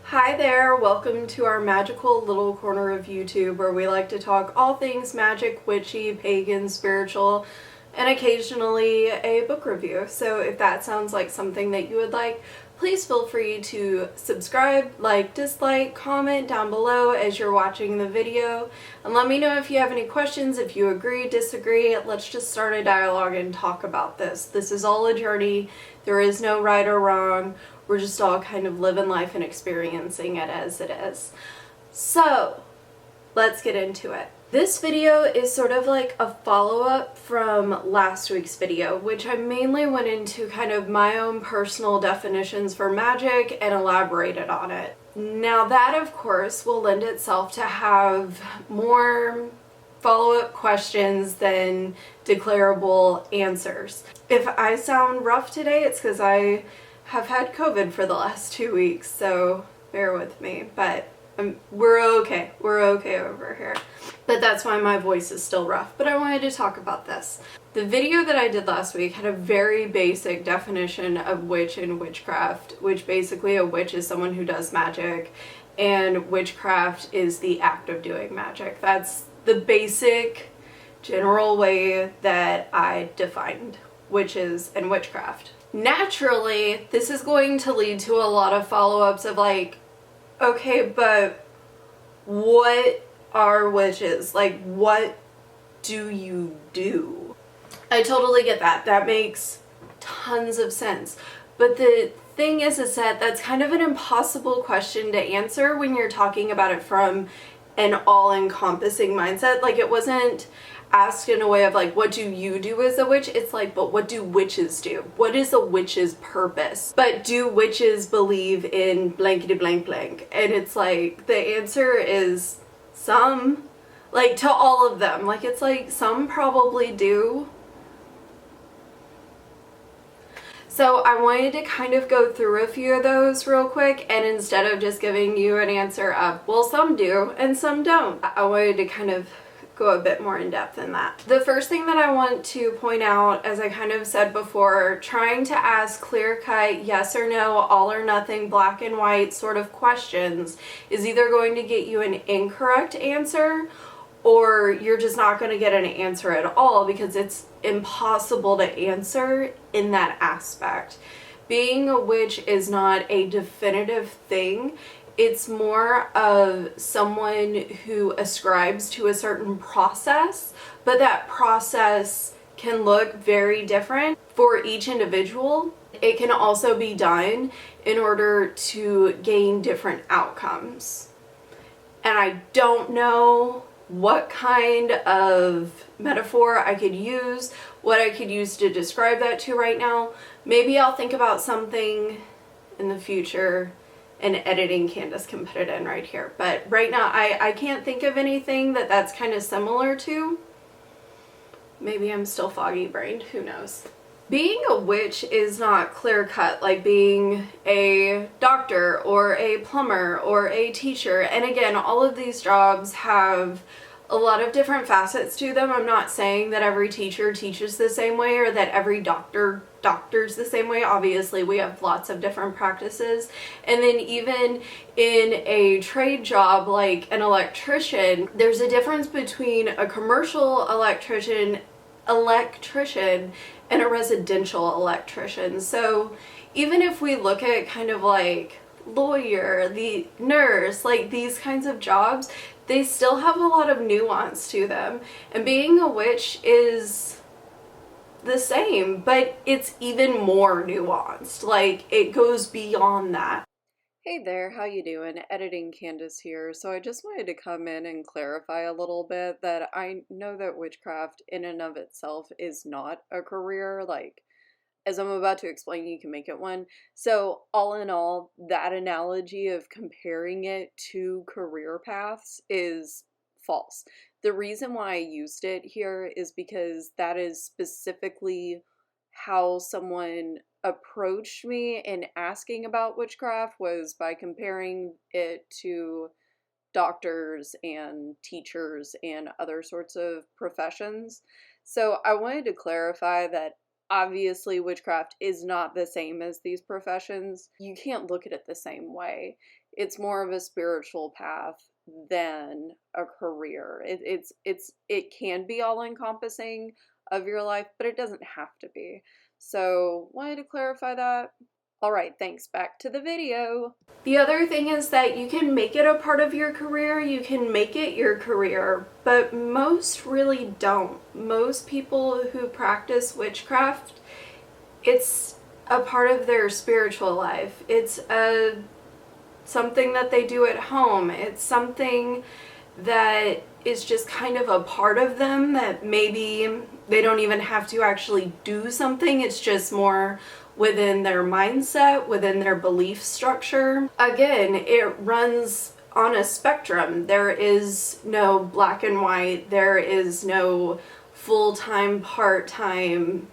Hi there, welcome to our magical little corner of YouTube where we like to talk all things magic, witchy, pagan, spiritual, and occasionally a book review. So if that sounds like something that you would like, please feel free to subscribe, like, dislike, comment down below as you're watching the video, and let me know if you have any questions, if you agree, disagree. Let's just start a dialogue and talk about this. This is all a journey. There is no right or wrong. We're just all kind of living life and experiencing it as it is. So, let's get into it. This video is sort of like a follow-up from last week's video, which I mainly went into kind of my own personal definitions for magic and elaborated on it. Now that, of course, will lend itself to have more follow-up questions than declarable answers. If I sound rough today, it's because I have had COVID for the last 2 weeks, so bear with me, but we're okay. We're okay over here. But that's why my voice is still rough, but I wanted to talk about this. The video that I did last week had a very basic definition of witch and witchcraft, which basically a witch is someone who does magic, and witchcraft is the act of doing magic. That's the basic general way that I defined witches and witchcraft. Naturally, this is going to lead to a lot of follow-ups of like, okay, but what are witches? Like, what do you do? I totally get that. That makes tons of sense. But the thing is that that's kind of an impossible question to answer when you're talking about it from an all-encompassing mindset. Like, it wasn't asked in a way of like, what do you do as a witch? It's like, but what do witches do? What is a witch's purpose? But do witches believe in blankety blank blank? And it's like, the answer is some. Like, to all of them. Like, it's like, some probably do. So I wanted to kind of go through a few of those real quick, and instead of just giving you an answer of, well, some do and some don't, I wanted to kind of go a bit more in depth in that. The first thing that I want to point out, as I kind of said before, trying to ask clear-cut yes or no, all or nothing, black and white sort of questions is either going to get you an incorrect answer, or you're just not going to get an answer at all because it's impossible to answer in that aspect. Being a witch is not a definitive thing. It's more of someone who ascribes to a certain process, but that process can look very different for each individual. It can also be done in order to gain different outcomes. And I don't know what kind of metaphor I could use, what I could use to describe that to right now. Maybe I'll think about something in the future, and editing Candace can put it in right here. But right now I can't think of anything that's kind of similar to. Maybe I'm still foggy brained, who knows. Being a witch is not clear-cut like being a doctor or a plumber or a teacher. And again, all of these jobs have a lot of different facets to them. I'm not saying that every teacher teaches the same way or that every doctors the same way. Obviously, we have lots of different practices. And then even in a trade job like an electrician, there's a difference between a commercial electrician and a residential electrician. So even if we look at kind of like lawyer, the nurse, like these kinds of jobs, they still have a lot of nuance to them. And being a witch is the same, but it's even more nuanced. Like, it goes beyond that. Hey there, how you doing? Editing Candace here. So I just wanted to come in and clarify a little bit that I know that witchcraft in and of itself is not a career. Like, as I'm about to explain, you can make it one. So all in all, that analogy of comparing it to career paths is false. The reason why I used it here is because that is specifically how someone approached me in asking about witchcraft, was by comparing it to doctors and teachers and other sorts of professions. So I wanted to clarify that obviously witchcraft is not the same as these professions. You can't look at it the same way. It's more of a spiritual path than a career. It can be all encompassing of your life, but it doesn't have to be. So wanted to clarify that. Alright, thanks. Back to the video. The other thing is that you can make it a part of your career, you can make it your career, but most really don't. Most people who practice witchcraft, it's a part of their spiritual life. It's something that they do at home. It's something that is just kind of a part of them that maybe they don't even have to actually do something. It's just more within their mindset, within their belief structure. Again, it runs on a spectrum. There is no black and white. There is no full-time, part-time.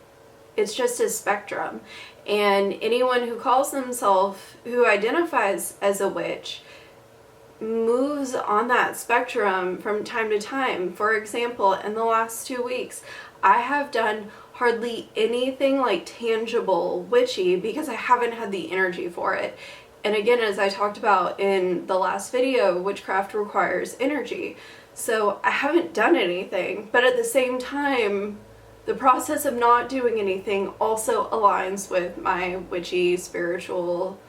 It's just a spectrum. And anyone who calls themselves, who identifies as a witch, moves on that spectrum from time to time. For example, in the last 2 weeks, I have done hardly anything like tangible witchy because I haven't had the energy for it. And again, as I talked about in the last video, witchcraft requires energy. So I haven't done anything, but at the same time, the process of not doing anything also aligns with my witchy spiritual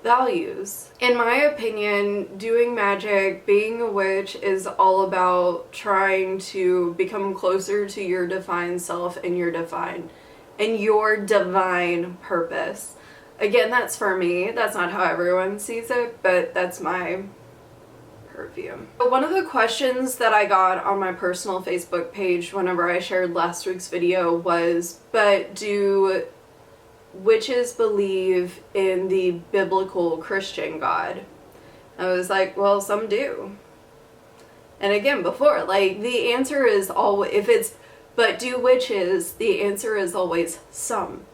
values. In my opinion, doing magic, being a witch, is all about trying to become closer to your divine self and your divine purpose. Again, that's for me. That's not how everyone sees it, but that's my purview. One of the questions that I got on my personal Facebook page whenever I shared last week's video was, but do witches believe in the biblical Christian God? I was like, well, some do. And again, before, like, the answer is always, if it's, but do witches, the answer is always some.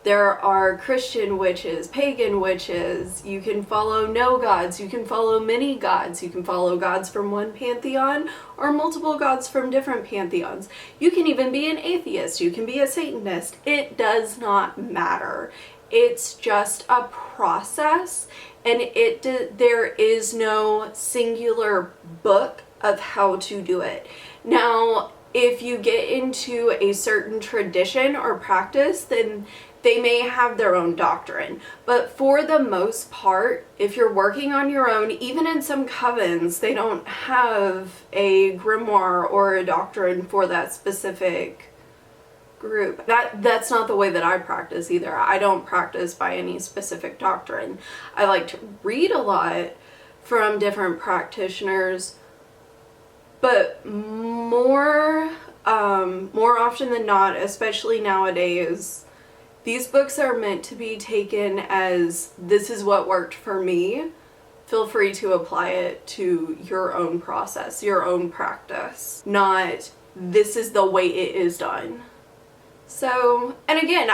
There are Christian witches, pagan witches, you can follow no gods, you can follow many gods, you can follow gods from one pantheon or multiple gods from different pantheons. You can even be an atheist, you can be a Satanist. It does not matter. It's just a process, and there is no singular book of how to do it. Now, if you get into a certain tradition or practice, then they may have their own doctrine. But for the most part, if you're working on your own, even in some covens, they don't have a grimoire or a doctrine for that specific group. That's not the way that I practice either. I don't practice by any specific doctrine. I like to read a lot from different practitioners, but more often than not, especially nowadays, these books are meant to be taken as, this is what worked for me. Feel free to apply it to your own process, your own practice, not this is the way it is done. So, and again,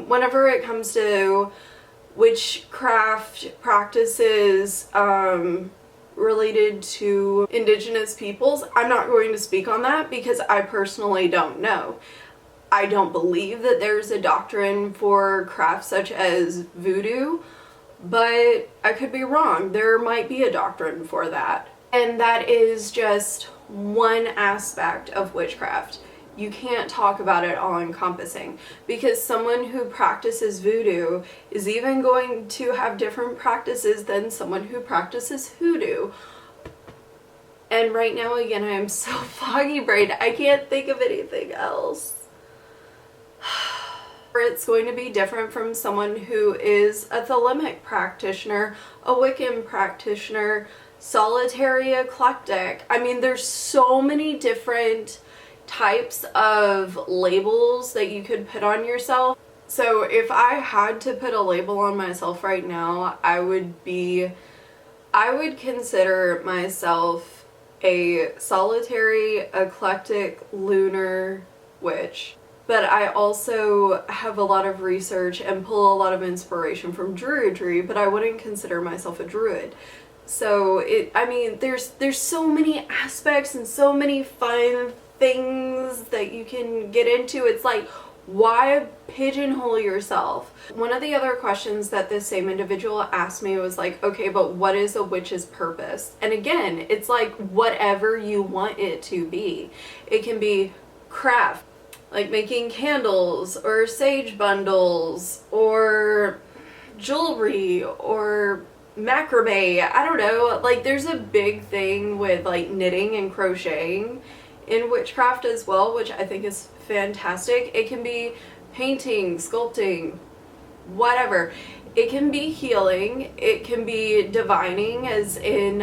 whenever it comes to witchcraft practices related to indigenous peoples, I'm not going to speak on that because I personally don't know. I don't believe that there's a doctrine for crafts such as voodoo, but I could be wrong. There might be a doctrine for that. And that is just one aspect of witchcraft. You can't talk about it all encompassing, because someone who practices voodoo is even going to have different practices than someone who practices hoodoo. And right now, again, I am so foggy brained, I can't think of anything else. It's going to be different from someone who is a Thelemic practitioner, a Wiccan practitioner, solitary eclectic. I mean, there's so many different types of labels that you could put on yourself. So if I had to put a label on myself right now, I would consider myself a solitary, eclectic, lunar witch. But I also have a lot of research and pull a lot of inspiration from Druidry, but I wouldn't consider myself a Druid. So I mean, there's so many aspects and so many fun things that you can get into. It's like, Why pigeonhole yourself? One of the other questions that this same individual asked me was like, okay, but what is a witch's purpose? And again, it's like whatever you want it to be. It can be craft, like making candles or sage bundles or jewelry or macrame. I don't know. Like there's a big thing with like knitting and crocheting in witchcraft as well, which I think is fantastic. It can be painting, sculpting, whatever. It can be healing. It can be divining, as in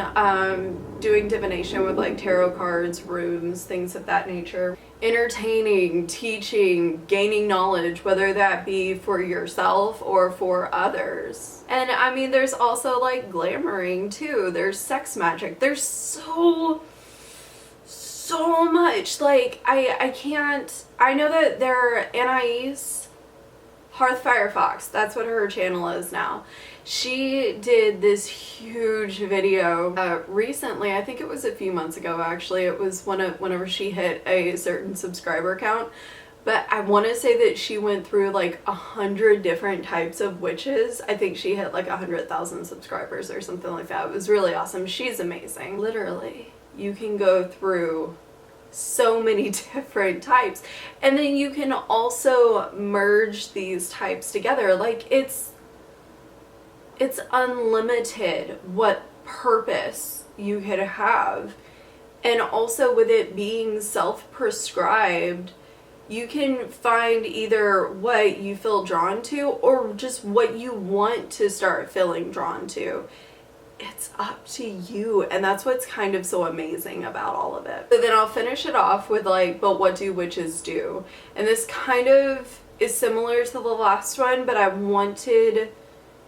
doing divination with like tarot cards, runes, things of that nature. Entertaining, teaching, gaining knowledge, whether that be for yourself or for others. And I mean, there's also like glamoring too. There's sex magic. There's so much. Like I can't. I know that there are Anais Hearth Fox, that's what her channel is now. She did this huge video recently. I think it was a few months ago actually. It was whenever she hit a certain subscriber count. But I want to say that she went through like 100 different types of witches. I think she hit like 100,000 subscribers or something like that. It was really awesome. She's amazing. Literally, you can go through so many different types, and then you can also merge these types together. Like it's unlimited what purpose you could have. And also with it being self-prescribed, you can find either what you feel drawn to or just what you want to start feeling drawn to. It's up to you, and that's what's kind of so amazing about all of it. So then I'll finish it off with like, but what do witches do? And this kind of is similar to the last one, but I wanted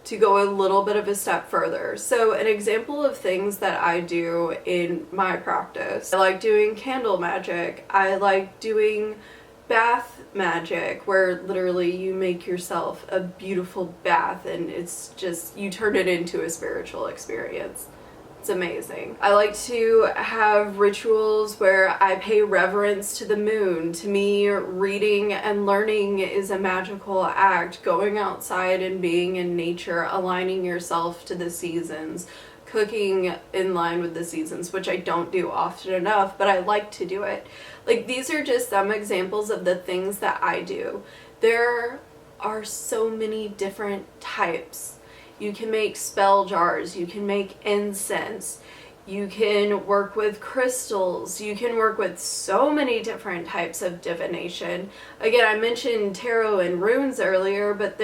to go a little bit of a step further. So an example of things that I do in my practice: I like doing candle magic. I like doing bath magic, where literally you make yourself a beautiful bath and it's just, you turn it into a spiritual experience. It's amazing. I like to have rituals where I pay reverence to the moon. To me, reading and learning is a magical act. Going outside and being in nature, aligning yourself to the seasons, cooking in line with the seasons, which I don't do often enough, but I like to do it. Like, these are just some examples of the things that I do. There are so many different types. You can make spell jars, you can make incense, you can work with crystals, you can work with so many different types of divination. Again, I mentioned tarot and runes earlier, but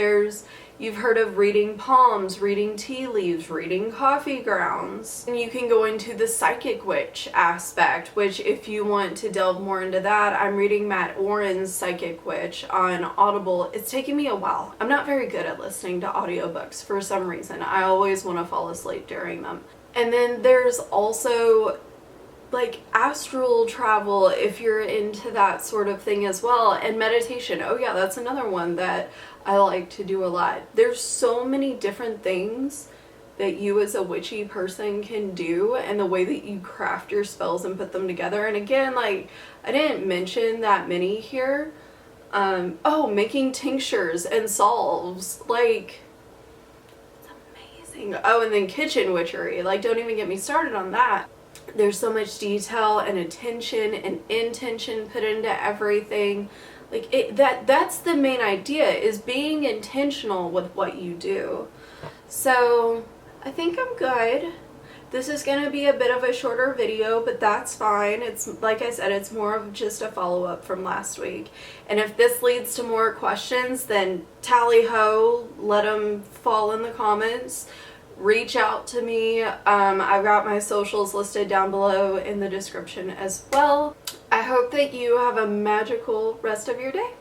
you've heard of reading palms, reading tea leaves, reading coffee grounds. And you can go into the psychic witch aspect, which if you want to delve more into that, I'm reading Matt Oren's Psychic Witch on Audible. It's taking me a while. I'm not very good at listening to audiobooks for some reason. I always want to fall asleep during them. And then there's also like astral travel, if you're into that sort of thing as well, and meditation. Oh yeah, that's another one that I like to do a lot. There's so many different things that you as a witchy person can do, and the way that you craft your spells and put them together. And again, like, I didn't mention that many here. Making tinctures and salves, like, it's amazing. Oh, and then kitchen witchery, like, don't even get me started on that. There's so much detail and attention and intention put into everything. Like, that's the main idea, is being intentional with what you do. So I think I'm good. This is going to be a bit of a shorter video, but that's fine. It's, like I said, it's more of just a follow-up from last week. And if this leads to more questions, then tally-ho, let them fall in the comments. Reach out to me. I've got my socials listed down below in the description as well. I hope that you have a magical rest of your day.